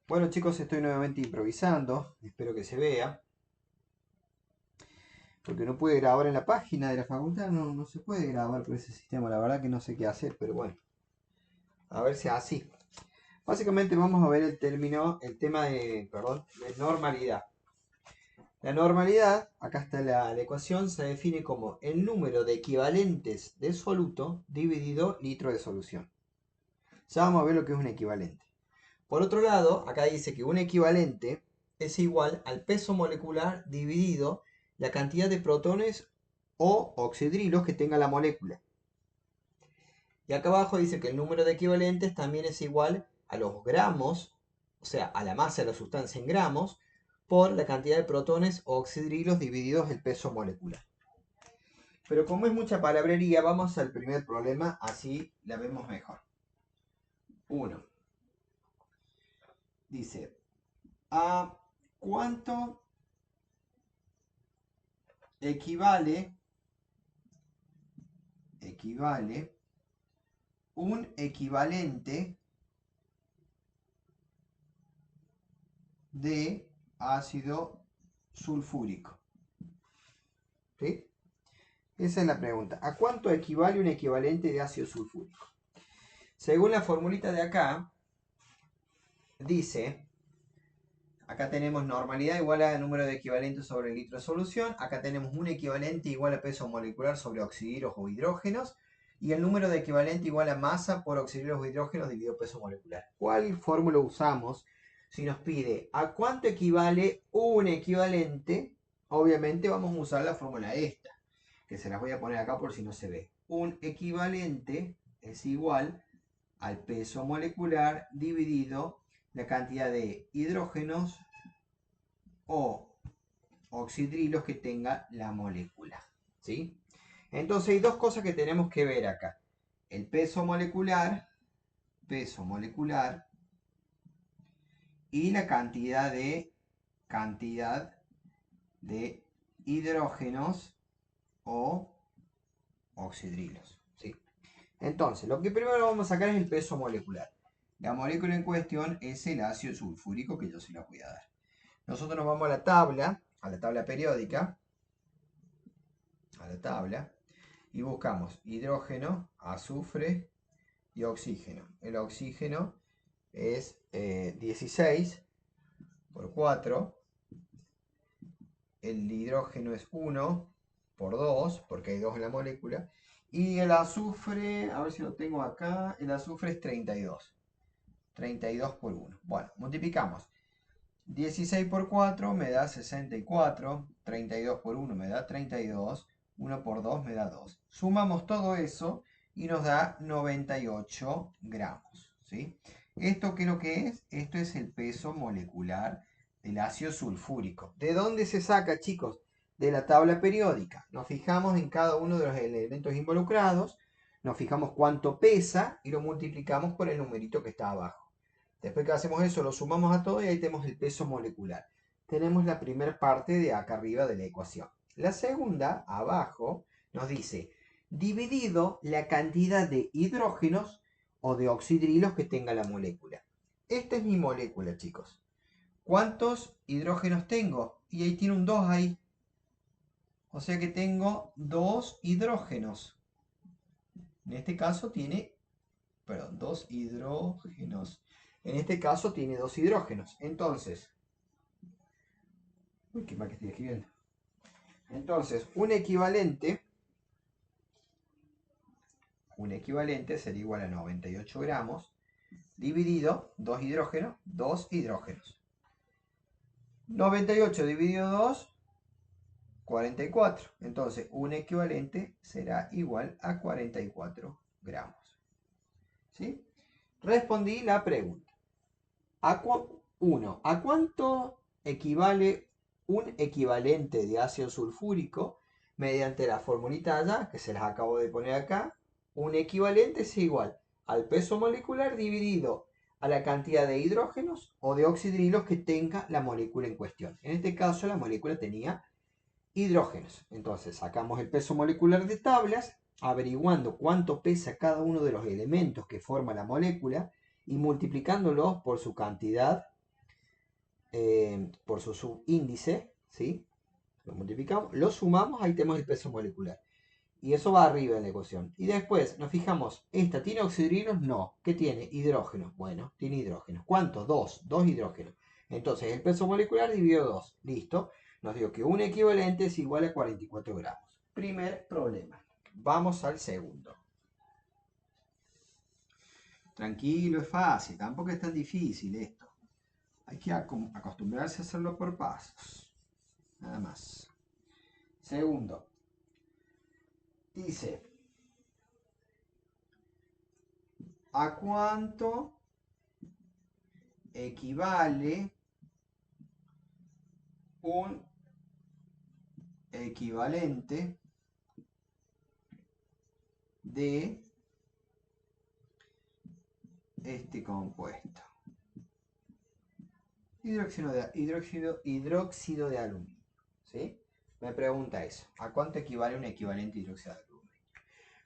Bueno chicos, estoy nuevamente improvisando, espero que se vea, porque no pude grabar en la página de la facultad, no se puede grabar por ese sistema, la verdad que no sé qué hacer, pero bueno, a ver si así. Básicamente vamos a ver el tema de normalidad. La normalidad, acá está la ecuación, se define como el número de equivalentes de soluto dividido litro de solución. Ya vamos a ver lo que es un equivalente. Por otro lado, acá dice que un equivalente es igual al peso molecular dividido la cantidad de protones o oxidrilos que tenga la molécula. Y acá abajo dice que el número de equivalentes también es igual a los gramos, o sea, a la masa de la sustancia en gramos, por la cantidad de protones o oxidrilos divididos el peso molecular. Pero como es mucha palabrería, vamos al primer problema, así la vemos mejor. 1. Dice, ¿a cuánto equivale un equivalente de ácido sulfúrico? ¿Sí? Esa es la pregunta. ¿A cuánto equivale un equivalente de ácido sulfúrico? Según la formulita de acá, dice, acá tenemos normalidad igual a número de equivalentes sobre el litro de solución, acá tenemos un equivalente igual a peso molecular sobre oxidrilos o hidrógenos, y el número de equivalente igual a masa por oxidrilos o hidrógenos dividido peso molecular. ¿Cuál fórmula usamos si nos pide a cuánto equivale un equivalente? Obviamente vamos a usar la fórmula esta, que se las voy a poner acá por si no se ve. Un equivalente es igual al peso molecular dividido la cantidad de hidrógenos o oxidrilos que tenga la molécula. ¿Sí? Entonces hay dos cosas que tenemos que ver acá. El peso molecular y la cantidad de hidrógenos o oxidrilos. ¿Sí? Entonces, lo que primero vamos a sacar es el peso molecular. La molécula en cuestión es el ácido sulfúrico que yo se la voy a dar. Nosotros nos vamos a la tabla periódica, y buscamos hidrógeno, azufre y oxígeno. El oxígeno es 16 por 4. El hidrógeno es 1 por 2, porque hay 2 en la molécula. Y el azufre, a ver si lo tengo acá, el azufre es 32. 32 por 1. Bueno, multiplicamos. 16 por 4 me da 64. 32 por 1 me da 32. 1 por 2 me da 2. Sumamos todo eso y nos da 98 gramos. ¿Sí? ¿Esto qué es lo que es? Esto es el peso molecular del ácido sulfúrico. ¿De dónde se saca, chicos? De la tabla periódica. Nos fijamos en cada uno de los elementos involucrados, nos fijamos cuánto pesa y lo multiplicamos por el numerito que está abajo. Después que hacemos eso, lo sumamos a todo y ahí tenemos el peso molecular. Tenemos la primera parte de acá arriba de la ecuación. La segunda, abajo, nos dice, dividido la cantidad de hidrógenos o de oxidrilos que tenga la molécula. Esta es mi molécula, chicos. ¿Cuántos hidrógenos tengo? Y ahí tiene un 2 ahí. O sea que tengo 2 hidrógenos. En este caso tiene, perdón, 2 hidrógenos. En este caso tiene 2 hidrógenos. Entonces, uy, qué mal que estoy escribiendo. Entonces, un equivalente sería igual a 98 gramos dividido 2 hidrógenos, 2 hidrógenos. 98 dividido 2, 44. Entonces, un equivalente será igual a 44 gramos. ¿Sí? Respondí la pregunta. ¿A cuánto equivale un equivalente de ácido sulfúrico mediante la formulita allá, que se las acabo de poner acá? Un equivalente es igual al peso molecular dividido a la cantidad de hidrógenos o de oxidrilos que tenga la molécula en cuestión. En este caso la molécula tenía hidrógenos. Entonces sacamos el peso molecular de tablas, averiguando cuánto pesa cada uno de los elementos que forma la molécula y multiplicándolos por su cantidad por su subíndice, ¿sí? Lo multiplicamos, lo sumamos, ahí tenemos el peso molecular. Y eso va arriba en la ecuación. Y después nos fijamos, ¿esta tiene oxidrilos? No. ¿Qué tiene? Hidrógeno. Bueno, tiene hidrógeno. ¿Cuánto? 2. 2 hidrógenos. Entonces el peso molecular dividido 2. Listo. Nos dio que un equivalente es igual a 44 gramos. Primer problema. Vamos al segundo. Tranquilo, es fácil. Tampoco es tan difícil esto. Hay que acostumbrarse a hacerlo por pasos. Nada más. Segundo. Dice, ¿a cuánto equivale un equivalente de este compuesto? Hidróxido de aluminio. ¿Sí? Me pregunta eso. ¿A cuánto equivale un equivalente hidróxido de aluminio?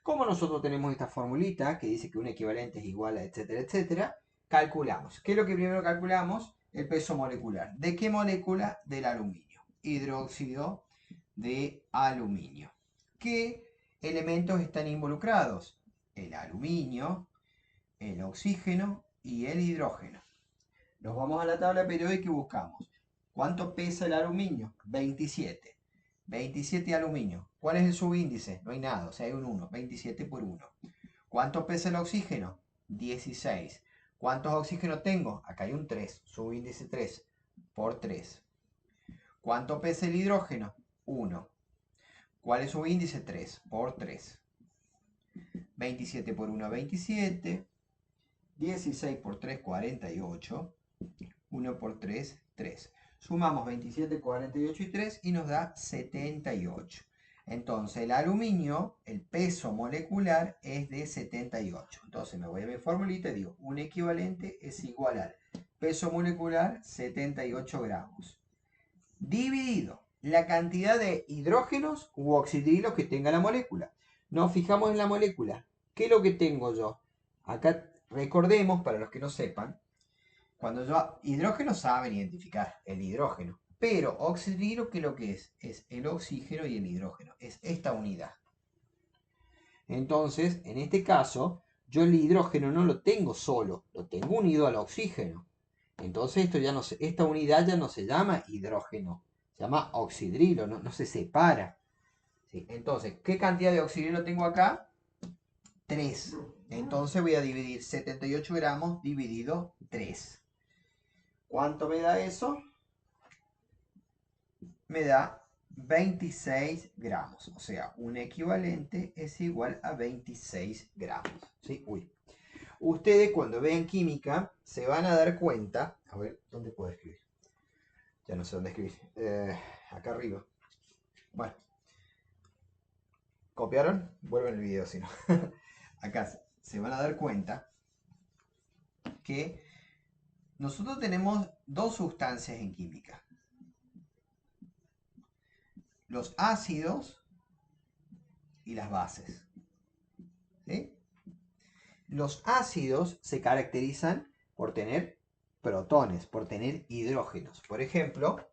Como nosotros tenemos esta formulita que dice que un equivalente es igual a etcétera, etcétera, calculamos. ¿Qué es lo que primero calculamos? El peso molecular. ¿De qué molécula? Del aluminio. Hidróxido de aluminio. ¿Qué elementos están involucrados? El aluminio, el oxígeno y el hidrógeno. Nos vamos a la tabla periódica y buscamos. ¿Cuánto pesa el aluminio? 27. 27 aluminio. ¿Cuál es el subíndice? No hay nada, o sea, hay un 1. 27 por 1. ¿Cuánto pesa el oxígeno? 16. ¿Cuántos oxígenos tengo? Acá hay un 3. Subíndice 3 por 3. ¿Cuánto pesa el hidrógeno? 1. ¿Cuál es su índice? 3 por 3. 27 por 1, 27. 16 por 3, 48. 1 por 3, 3. Sumamos 27, 48 y 3 y nos da 78. Entonces el aluminio, el peso molecular es de 78. Entonces me voy a mi formulita y digo, un equivalente es igual al peso molecular 78 gramos. Dividido la cantidad de hidrógenos u oxidrilos que tenga la molécula. Nos fijamos en la molécula. ¿Qué es lo que tengo yo? Acá recordemos, para los que no sepan, cuando yo hidrógeno saben identificar el hidrógeno, pero oxidrilo, ¿qué es lo que es? Es el oxígeno y el hidrógeno. Es esta unidad. Entonces, en este caso, yo el hidrógeno no lo tengo solo, lo tengo unido al oxígeno. Entonces esto ya no se, esta unidad ya no se llama hidrógeno, se llama oxidrilo, no se separa. ¿Sí? Entonces, ¿qué cantidad de oxidrilo tengo acá? 3. Entonces voy a dividir 78 gramos dividido 3. ¿Cuánto me da eso? Me da 26 gramos. O sea, un equivalente es igual a 26 gramos. ¿Sí? Uy. Ustedes cuando vean química se van a dar cuenta. A ver, ¿dónde puedo escribir? Ya no sé dónde escribir. Acá arriba. Bueno. ¿Copiaron? Vuelven el video si no. Acá se van a dar cuenta que nosotros tenemos dos sustancias en química. Los ácidos y las bases. ¿Sí? Los ácidos se caracterizan por tener protones, por tener hidrógenos. Por ejemplo,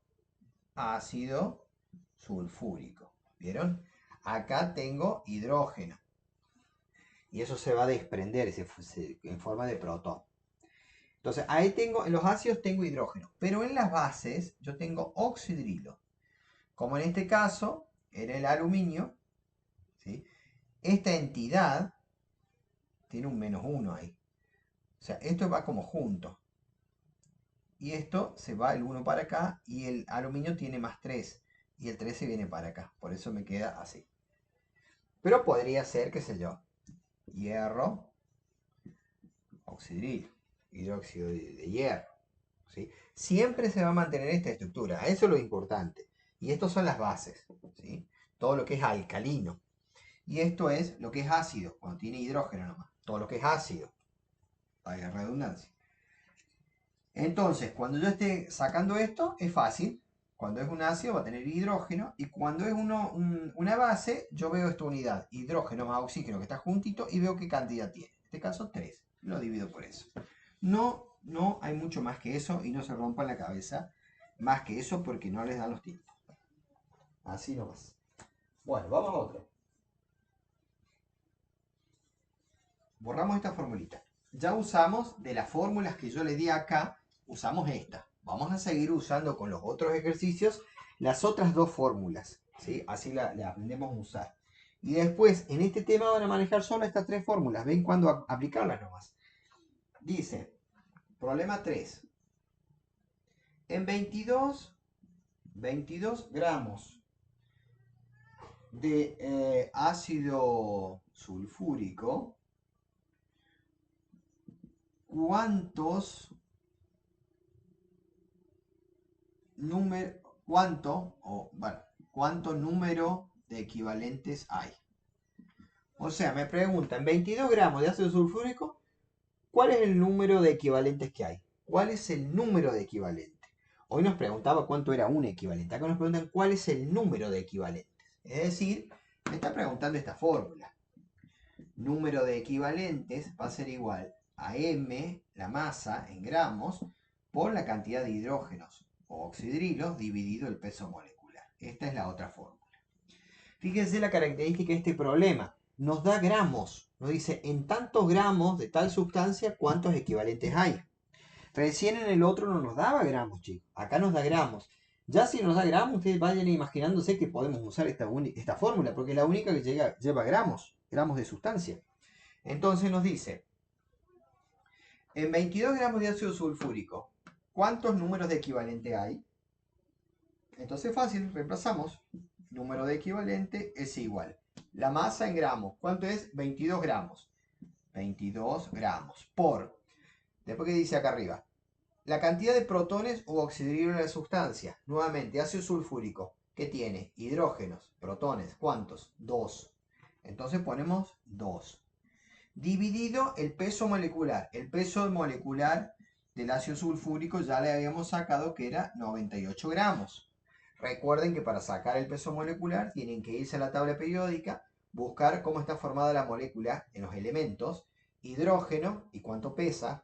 ácido sulfúrico. ¿Vieron? Acá tengo hidrógeno. Y eso se va a desprender en forma de protón. Entonces, ahí tengo, en los ácidos tengo hidrógeno. Pero en las bases yo tengo oxidrilo. Como en este caso era el aluminio, ¿sí? Esta entidad tiene un -1 ahí. O sea, esto va como junto. Y esto se va el 1 para acá y el aluminio tiene +3. Y el 3 se viene para acá. Por eso me queda así. Pero podría ser, qué sé yo, hierro, oxidrilo, hidróxido de hierro. ¿Sí? Siempre se va a mantener esta estructura. Eso es lo importante. Y estas son las bases. ¿Sí? Todo lo que es alcalino. Y esto es lo que es ácido, cuando tiene hidrógeno nomás. Todo lo que es ácido. Vaya redundancia. Entonces, cuando yo esté sacando esto, es fácil. Cuando es un ácido va a tener hidrógeno. Y cuando es una base, yo veo esta unidad. Hidrógeno más oxígeno que está juntito y veo qué cantidad tiene. En este caso, 3. Lo divido por eso. No hay mucho más que eso y no se rompan la cabeza más que eso porque no les dan los tiempos. Así nomás. Bueno, vamos a otro. Borramos esta formulita. Ya usamos de las fórmulas que yo le di acá, usamos esta. Vamos a seguir usando con los otros ejercicios las otras dos fórmulas, ¿sí? Así la aprendemos a usar. Y después, en este tema van a manejar solo estas tres fórmulas. ¿Ven cuándo aplicarlas nomás? Dice, problema 3. En 22 gramos de ácido sulfúrico, ¿cuánto número de equivalentes hay? O sea, me pregunta, en 22 gramos de ácido sulfúrico, ¿cuál es el número de equivalentes que hay? ¿Cuál es el número de equivalentes? Hoy nos preguntaba cuánto era un equivalente. Acá nos preguntan cuál es el número de equivalentes. Es decir, me está preguntando esta fórmula. Número de equivalentes va a ser igual a M, la masa en gramos, por la cantidad de hidrógenos o oxidrilos dividido el peso molecular. Esta es la otra fórmula. Fíjense la característica de este problema. Nos da gramos. Nos dice en tantos gramos de tal sustancia cuántos equivalentes hay. Recién en el otro no nos daba gramos, chicos. Acá nos da gramos. Ya si nos da gramos, ustedes vayan imaginándose que podemos usar esta fórmula, porque es la única que lleva gramos de sustancia. Entonces nos dice, en 22 gramos de ácido sulfúrico, ¿cuántos números de equivalente hay? Entonces fácil, reemplazamos. Número de equivalente es igual. La masa en gramos, ¿cuánto es? 22 gramos. 22 gramos por, después que dice acá arriba, la cantidad de protones u oxidrilos de la sustancia. Nuevamente, ácido sulfúrico, ¿qué tiene? Hidrógenos, protones, ¿cuántos? 2. Entonces ponemos 2. Dividido el peso molecular. El peso molecular del ácido sulfúrico ya le habíamos sacado que era 98 gramos. Recuerden que para sacar el peso molecular tienen que irse a la tabla periódica, buscar cómo está formada la molécula en los elementos, hidrógeno y cuánto pesa,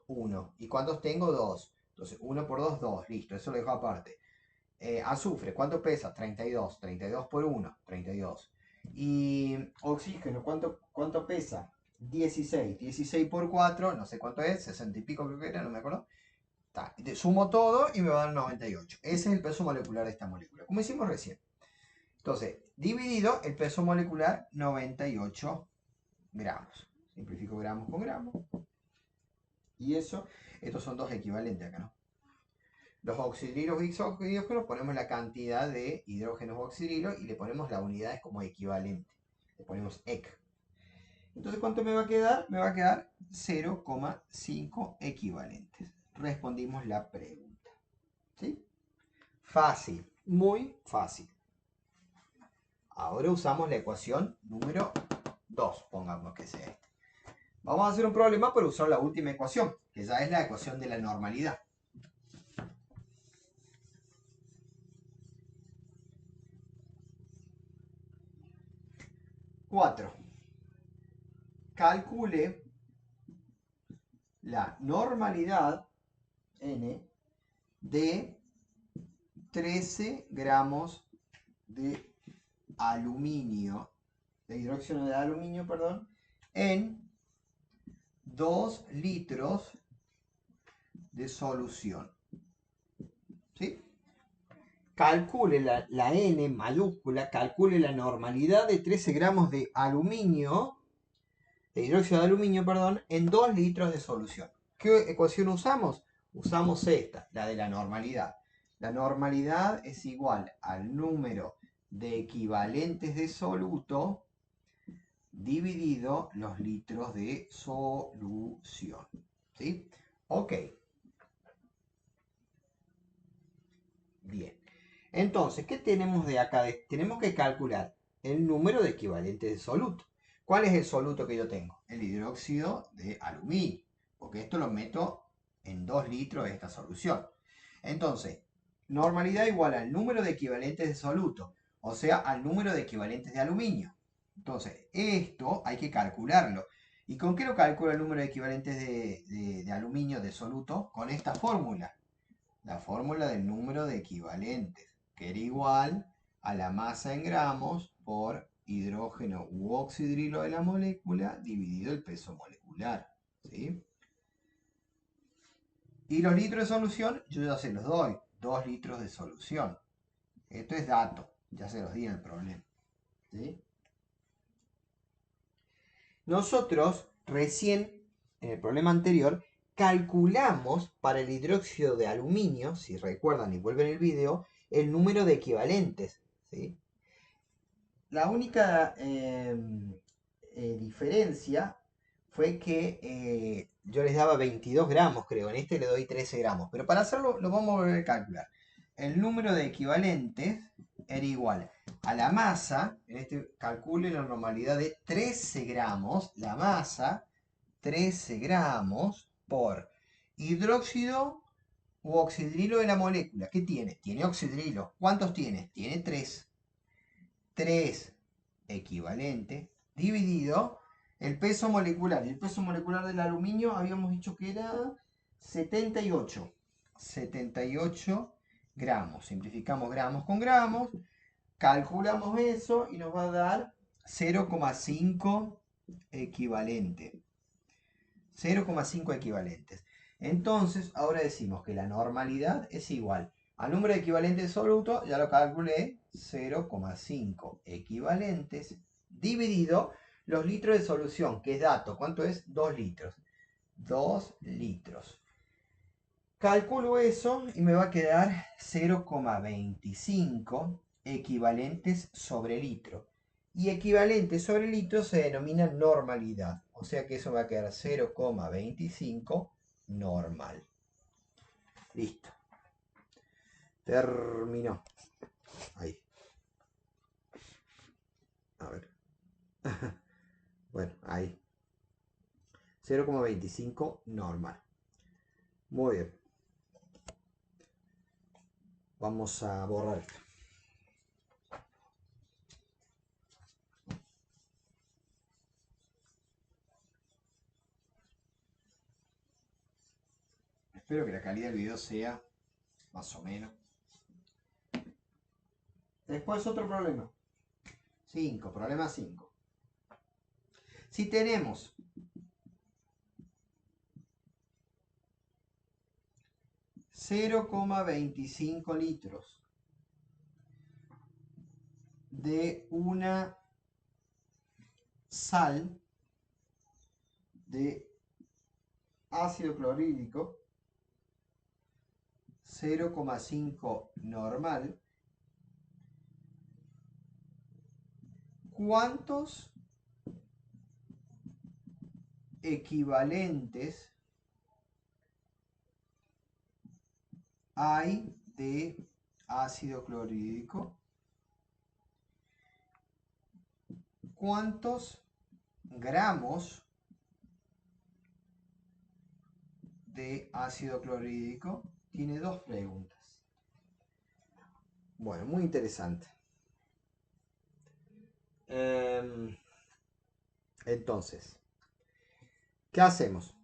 1. ¿Y cuántos tengo? 2. Entonces 1 por 2, 2. Listo, eso lo dejo aparte. Azufre, ¿cuánto pesa? 32. 32 por 1, 32. Y oxígeno, ¿cuánto pesa? 16. 16 por 4, no sé cuánto es, 60 y pico creo que era, no me acuerdo. Sumo todo y me va a dar 98. Ese es el peso molecular de esta molécula, como hicimos recién. Entonces, dividido el peso molecular, 98 gramos. Simplifico gramos con gramos. Y eso, estos son dos equivalentes acá, ¿no? Los oxidrilos y hidrógenos ponemos la cantidad de hidrógenos o oxidrilos y le ponemos las unidades como equivalente. Le ponemos EC. Entonces, ¿cuánto me va a quedar? Me va a quedar 0,5 equivalentes. Respondimos la pregunta. ¿Sí? Fácil, muy fácil. Ahora usamos la ecuación número 2, pongamos que sea esta. Vamos a hacer un problema para usar la última ecuación, que ya es la ecuación de la normalidad. Cuatro. Calcule la normalidad N de 13 gramos de aluminio, de hidróxido de aluminio, perdón, en 2 litros de solución. ¿Sí? Calcule la N mayúscula, calcule la normalidad de 13 gramos de aluminio, de hidróxido de aluminio, perdón, en 2 litros de solución. ¿Qué ecuación usamos? Usamos esta, la de la normalidad. La normalidad es igual al número de equivalentes de soluto dividido los litros de solución. ¿Sí? Ok. Bien. Entonces, ¿qué tenemos de acá? Tenemos que calcular el número de equivalentes de soluto. ¿Cuál es el soluto que yo tengo? El hidróxido de aluminio. Porque esto lo meto en 2 litros de esta solución. Entonces, normalidad igual al número de equivalentes de soluto. O sea, al número de equivalentes de aluminio. Entonces, esto hay que calcularlo. ¿Y con qué lo calculo el número de equivalentes de aluminio de soluto? Con esta fórmula. la fórmula del número de equivalentes, que era igual a la masa en gramos por hidrógeno u oxidrilo de la molécula dividido el peso molecular. ¿Sí? Y los litros de solución, yo ya se los doy. 2 litros de solución. Esto es dato, ya se los di en el problema. ¿Sí? Nosotros recién, en el problema anterior, calculamos para el hidróxido de aluminio, si recuerdan y vuelven el video, el número de equivalentes. ¿Sí? La única diferencia fue que yo les daba 22 gramos, creo. En este le doy 13 gramos. Pero para hacerlo lo vamos a volver a calcular. El número de equivalentes era igual a la masa. En este calculo la normalidad de 13 gramos. La masa, 13 gramos por hidróxido u oxidrilo de la molécula. ¿Qué tiene? Tiene oxidrilo. ¿Cuántos tiene? Tiene 3. 3 equivalente dividido el peso molecular. Y el peso molecular del aluminio habíamos dicho que era 78. 78 gramos. Simplificamos gramos con gramos. Calculamos eso y nos va a dar 0,5 equivalente. 0,5 equivalentes. Entonces, ahora decimos que la normalidad es igual al número de equivalentes soluto, ya lo calculé, 0,5 equivalentes dividido los litros de solución, que es dato. ¿Cuánto es? 2 litros. 2 litros. Calculo eso y me va a quedar 0,25 equivalentes sobre litro. Y equivalente sobre litro se denomina normalidad. O sea que eso va a quedar 0,25 normal. Listo. Terminó. Ahí. A ver. Bueno, ahí. 0,25 normal. Muy bien. Vamos a borrar esto. Espero que la calidad del video sea más o menos. Después otro problema. 5, problema 5. Si tenemos 0,25 litros de una sal de ácido clorhídrico, 0,5 normal, ¿cuántos equivalentes hay de ácido clorhídrico? ¿Cuántos gramos de ácido clorhídrico? Tiene dos preguntas. Bueno, muy interesante. Entonces, ¿qué hacemos?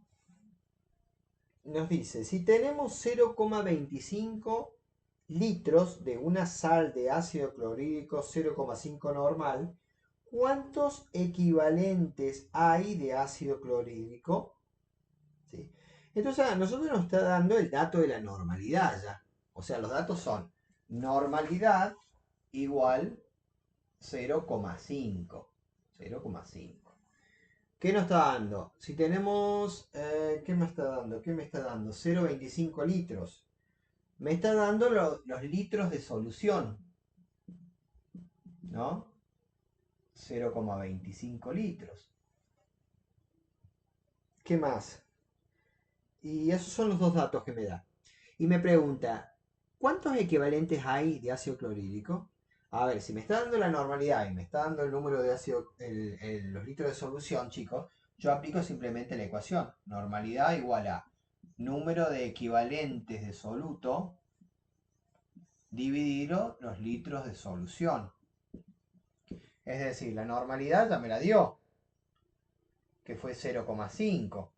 Nos dice, si tenemos 0,25 litros de una sal de ácido clorhídrico 0,5 normal, ¿cuántos equivalentes hay de ácido clorhídrico? ¿Sí? Entonces a nosotros nos está dando el dato de la normalidad ya. O sea, los datos son normalidad igual 0,5. 0,5. ¿Qué nos está dando? Si tenemos, ¿qué me está dando? ¿Qué me está dando? 0,25 litros. Me está dando los litros de solución, ¿no? 0,25 litros. ¿Qué más? Y esos son los dos datos que me da. Y me pregunta, ¿cuántos equivalentes hay de ácido clorhídrico? A ver, si me está dando la normalidad y me está dando el número de ácido, los litros de solución, chicos, yo aplico simplemente la ecuación. Normalidad igual a número de equivalentes de soluto dividido los litros de solución. Es decir, la normalidad ya me la dio, que fue 0,5.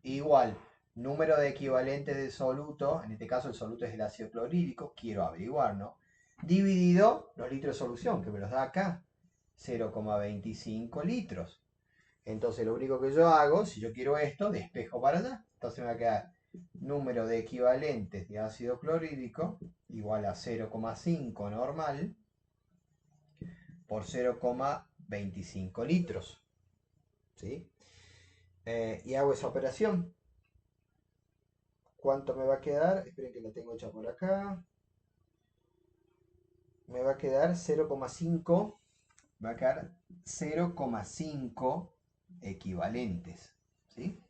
Igual número de equivalentes del soluto, en este caso el soluto es el ácido clorhídrico, quiero averiguar, ¿no? Dividido los litros de solución, que me los da acá, 0,25 litros. Entonces lo único que yo hago, si yo quiero esto, despejo para allá. Entonces me va a quedar número de equivalentes de ácido clorhídrico igual a 0,5 normal por 0,25 litros. ¿Sí? Y hago esa operación. ¿Cuánto me va a quedar? Esperen que la tengo hecha por acá. Me va a quedar 0,5. Va a quedar 0,5 equivalentes. ¿Sí?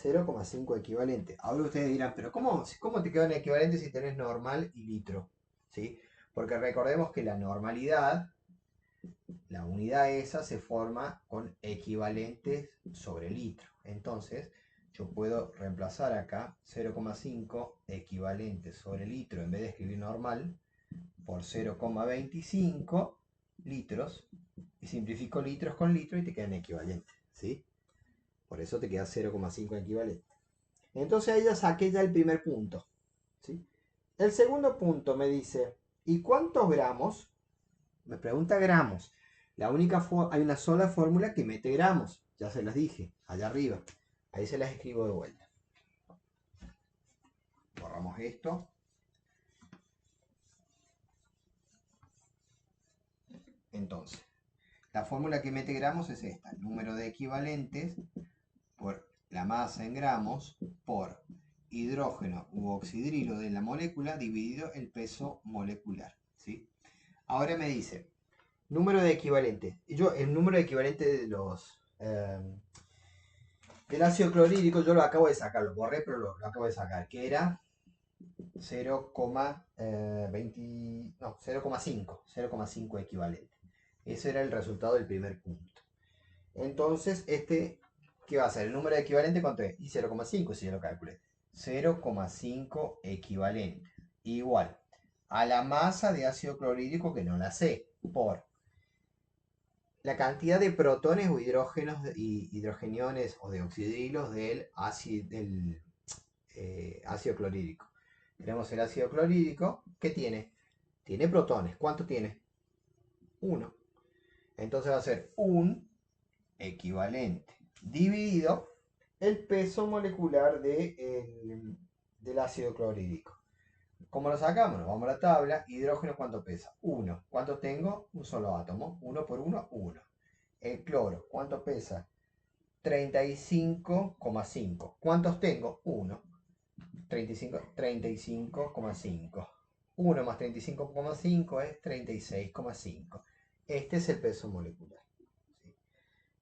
0,5 equivalente. Ahora ustedes dirán, pero ¿cómo te quedan equivalentes si tenés normal y litro? ¿Sí? Porque recordemos que la normalidad, la unidad esa se forma con equivalentes sobre litro. Entonces, yo puedo reemplazar acá 0,5 equivalentes sobre litro en vez de escribir normal por 0,25 litros y simplifico litros con litro y te quedan equivalentes. ¿Sí? Por eso te queda 0,5 equivalente. Entonces ahí ya saqué ya el primer punto. ¿Sí? El segundo punto me dice, ¿y cuántos gramos? Me pregunta gramos. Hay una sola fórmula que mete gramos. Ya se las dije, allá arriba. Ahí se las escribo de vuelta. Borramos esto. Entonces, la fórmula que mete gramos es esta. El número de equivalentes por la masa en gramos por hidrógeno u oxidrilo de la molécula dividido el peso molecular. ¿Sí? Ahora me dice, número de equivalentes. El número de equivalentes de del ácido clorhídrico, yo lo acabo de sacar, lo borré, pero lo acabo de sacar, que era 0,5 equivalente. Ese era el resultado del primer punto. Entonces, ¿qué va a ser? El número de equivalente, ¿cuánto es? Y 0,5, si yo lo calculé. 0,5 equivalente. Igual a la masa de ácido clorhídrico, que no la sé, por la cantidad de protones o hidrógenos y hidrogeniones o de oxidrilos del ácido clorhídrico. Tenemos el ácido clorhídrico, ¿qué tiene? Tiene protones. ¿Cuánto tiene? 1. Entonces va a ser un equivalente dividido el peso molecular del ácido clorhídrico. ¿Cómo lo sacamos? Nos vamos a la tabla. Hidrógeno, ¿cuánto pesa? 1. ¿Cuánto tengo? Un solo átomo. 1 por 1, 1. El cloro, ¿cuánto pesa? 35,5. ¿Cuántos tengo? 1. 35,5. 1 más 35,5 es 36,5. Este es el peso molecular. ¿Sí?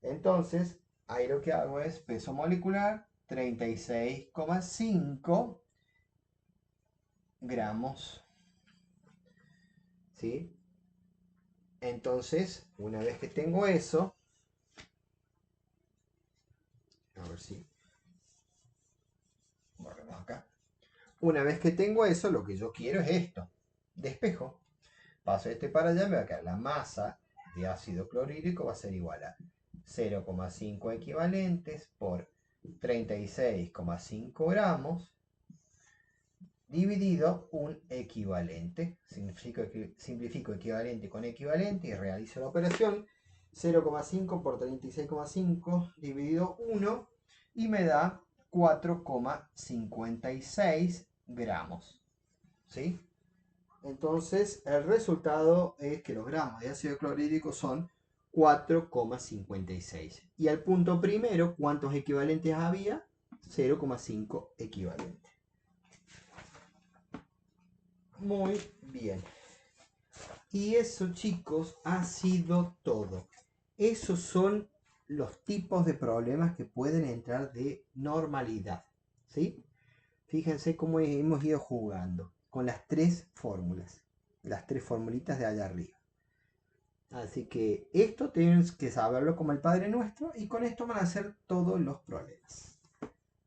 Entonces, ahí lo que hago es peso molecular 36,5 gramos. ¿Sí? Entonces, una vez que tengo eso, a ver si borremos acá. Una vez que tengo eso, lo que yo quiero es esto. Despejo. Paso este para allá, me va a quedar la masa de ácido clorhídrico va a ser igual a 0,5 equivalentes por 36,5 gramos dividido un equivalente. Simplifico equivalente con equivalente y realizo la operación. 0,5 por 36,5 dividido 1 y me da 4,56 gramos. ¿Sí? Entonces, el resultado es que los gramos de ácido clorhídrico son 4,56. Y al punto primero, ¿cuántos equivalentes había? 0,5 equivalentes. Muy bien. Y eso, chicos, ha sido todo. Esos son los tipos de problemas que pueden entrar de normalidad. ¿Sí? Fíjense cómo hemos ido jugando con las tres fórmulas, las tres formulitas de allá arriba. Así que esto tienes que saberlo como el Padre Nuestro y con esto van a ser todos los problemas.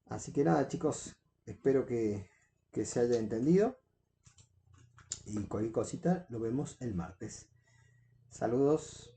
Así que nada, chicos, espero que se haya entendido y cualquier cosita lo vemos el martes. Saludos.